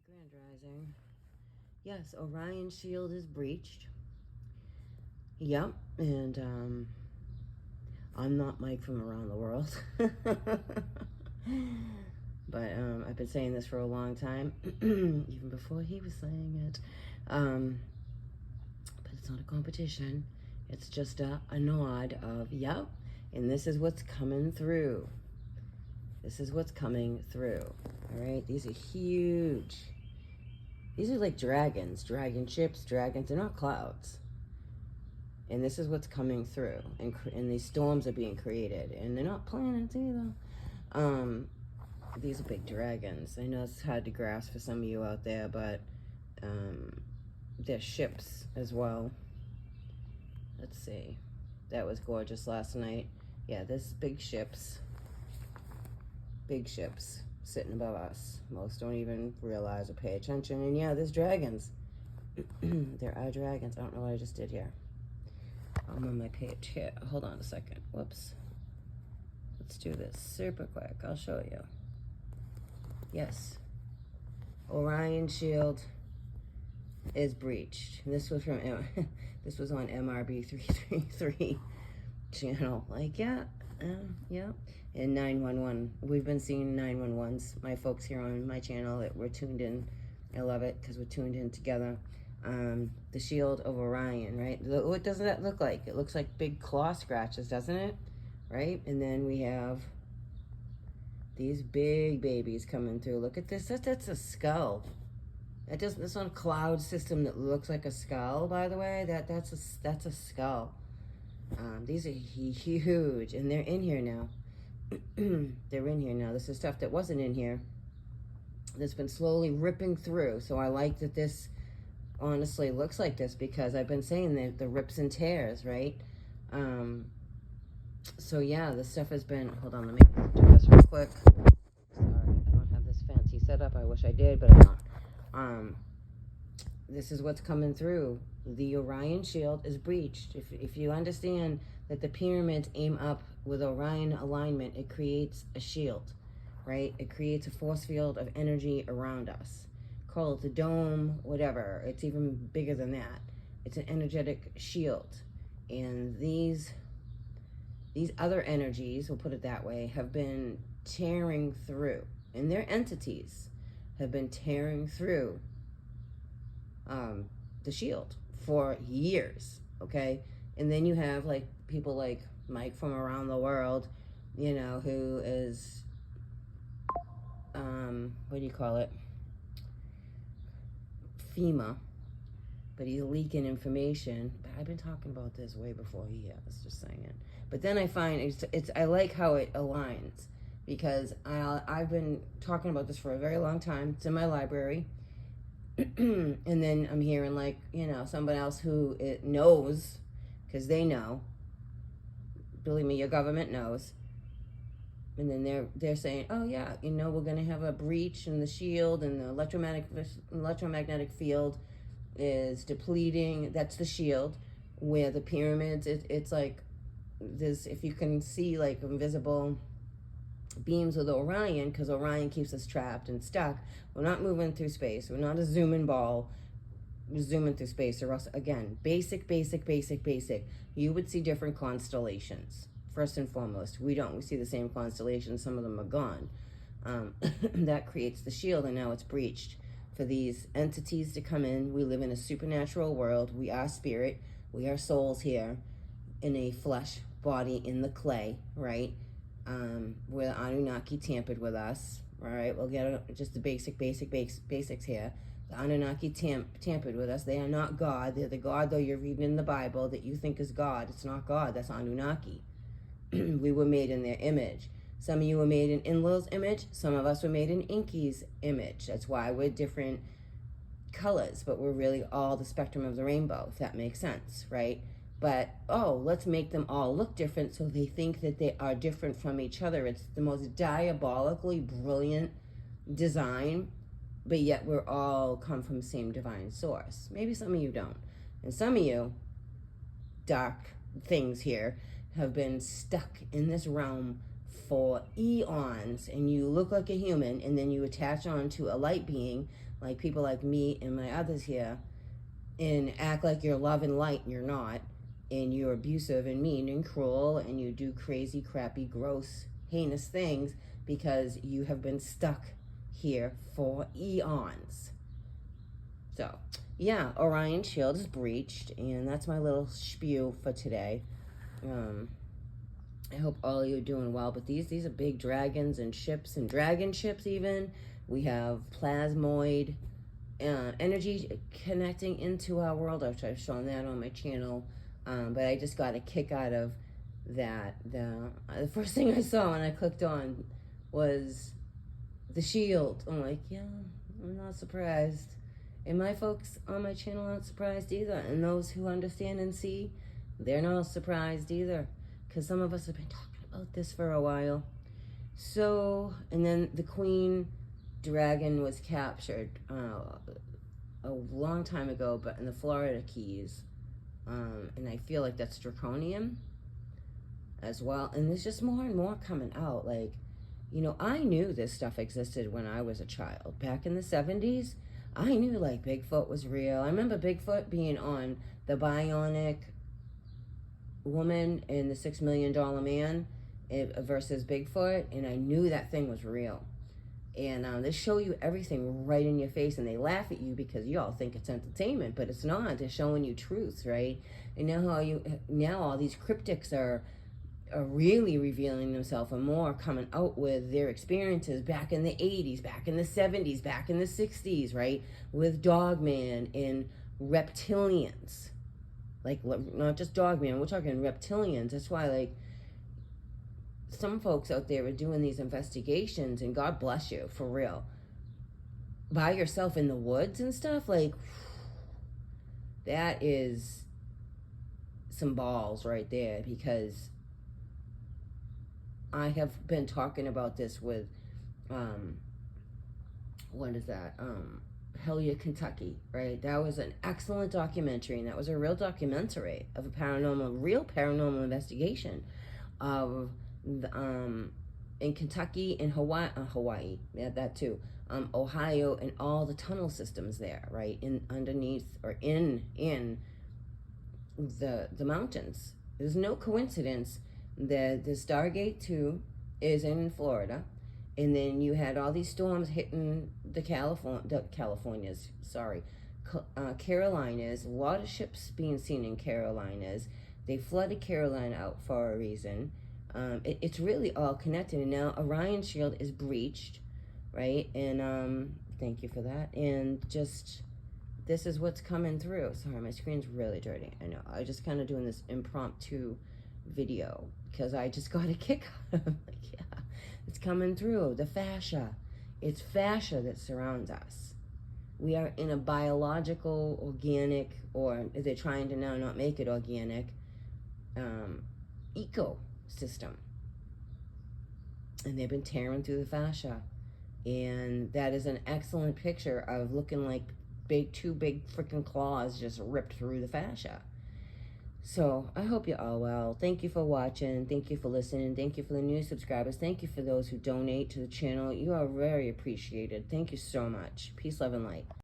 Grand Rising. Yes, Orion Shield is breached. Yep, and I'm not Mike from around the world. But I've been saying this for a long time, even before he was saying it. But it's not a competition. It's just a nod of, yep, and this is what's coming through. This is what's coming through. All right, these are huge. These are like dragons, dragon ships, dragons. They're not clouds. And this is what's coming through. And these storms are being created. And they're not planets either. These are big dragons. I know it's hard to grasp for some of you out there, but they're ships as well. Let's see. That was gorgeous last night. Yeah, there's big ships. Big ships sitting above us. Most don't even realize or pay attention. And yeah, there's dragons. There are dragons. I don't know what I just did here. I'm on my page here. Hold on a second. Whoops. Let's do this super quick. I'll show you. Yes. Orion Shield is breached. This was from this was on MRB 333 channel. Like, yeah. And 911. We've been seeing 911s. My folks here on my channel that we're tuned in. I love it because we're tuned in together. The shield of Orion, right? What does that look like? It looks like big claw scratches, doesn't it? Right? And then we have these big babies coming through. Look at this. That's a skull. That's on a cloud system that looks like a skull, by the way. That's a skull. These are huge, and they're in here now. They're in here now. This is stuff that wasn't in here that's been slowly ripping through. So I like that this honestly looks like this because I've been saying that the rips and tears, right? So yeah, this stuff has been, hold on, let me do this real quick. Sorry, I don't have this fancy setup. I wish I did, but I'm not. This is what's coming through. The Orion Shield is breached. If you understand that the pyramids aim up with Orion alignment, it creates a shield, right? It creates a force field of energy around us. Call it the dome, whatever. It's even bigger than that. It's an energetic shield. And these other energies, we'll put it that way, have been tearing through. And their entities have been tearing through the shield for years, okay? And then you have like people like Mike from around the world, you know, who is, what do you call it? FEMA, but he's leaking information. But I've been talking about this way before he has, just saying it. But then I find I like how it aligns because I've been talking about this for a very long time. It's in my library. And then I'm hearing like, you know, somebody else who it knows, because they know. Believe me, your government knows. And then they're saying, oh yeah, you know, we're gonna have a breach in the shield, and the electromagnetic field is depleting. That's the shield. Where the pyramids, it's like this. If you can see like invisible beams with Orion, because Orion keeps us trapped and stuck. We're not moving through space. We're not a zooming ball. We're zooming through space, or else again, basic. You would see different constellations. First and foremost, we don't. We see the same constellations. Some of them are gone. That creates the shield, and now it's breached. For these entities to come in, we live in a supernatural world. We are spirit. We are souls here in a flesh body in the clay, right? Where the Anunnaki tampered with us. All right, we'll get just the basics here. The Anunnaki tampered with us. They are not God. They're the God, though you're reading in the Bible, that you think is God. It's not God. That's Anunnaki. We were made in their image. Some of you were made in Enlil's image. Some of us were made in Inky's image. That's why we're different colors, but we're really all the spectrum of the rainbow, if that makes sense, right? But, let's make them all look different so they think that they are different from each other. It's the most diabolically brilliant design, but yet we're all come from the same divine source. Maybe some of you don't. And some of you, dark things here, have been stuck in this realm for eons, and you look like a human, and then you attach on to a light being like people like me and my others here, and act like you're love and light and you're not, and you're abusive and mean and cruel, and you do crazy, crappy, gross, heinous things because you have been stuck here for eons. So, yeah, Orion Shield is breached, and that's my little spew for today. I hope all of you are doing well, but these are big dragons and ships, and dragon ships even. We have plasmoid energy connecting into our world. I've shown that on my channel, but I just got a kick out of that. The first thing I saw when I clicked on was the shield. I'm like, yeah, I'm not surprised. And my folks on my channel aren't surprised either. And those who understand and see, they're not surprised either. Because some of us have been talking about this for a while. So, and then the queen dragon was captured a long time ago, but in the Florida Keys. And I feel like that's draconian as well. And there's just more and more coming out. Like, you know, I knew this stuff existed when I was a child. Back in the 70s, I knew like Bigfoot was real. I remember Bigfoot being on the Bionic Woman and the $6 Million Man versus Bigfoot, and I knew that thing was real. And they show you everything right in your face, and they laugh at you because you all think it's entertainment, but it's not. They're showing you truth, right? And now all these cryptics are really revealing themselves and more, coming out with their experiences back in the 80s, back in the 70s, back in the 60s, right? With Dogman and reptilians. Like, not just Dogman, we're talking reptilians. That's why, like, some folks out there are doing these investigations, and God bless you, for real. By yourself in the woods and stuff, like, that is some balls right there, because I have been talking about this with, what is that? Hell Yeah, Kentucky, right? That was an excellent documentary, and that was a real documentary of a real paranormal investigation of in Kentucky and Hawaii, yeah, that too, Ohio, and all the tunnel systems there, right, underneath or in the mountains. There's no coincidence that the Stargate 2 is in Florida, and then you had all these storms hitting the Carolinas, a lot of ships being seen in Carolinas. They flooded Carolina out for a reason. It's really all connected, and now Orion Shield is breached, right? And thank you for that. And just, this is what's coming through. Sorry, my screen's really dirty. I know. I just kind of doing this impromptu video because I just got a kick out of it. Like, yeah, it's coming through. The fascia. It's fascia that surrounds us. We are in a biological, organic, or they're trying to now not make it organic, ecosystem. And they've been tearing through the fascia. And that is an excellent picture of looking like two big freaking claws just ripped through the fascia. So I hope you're all well. Thank you for watching. Thank you for listening. Thank you for the new subscribers. Thank you for those who donate to the channel. You are very appreciated. Thank you so much. Peace, love, and light.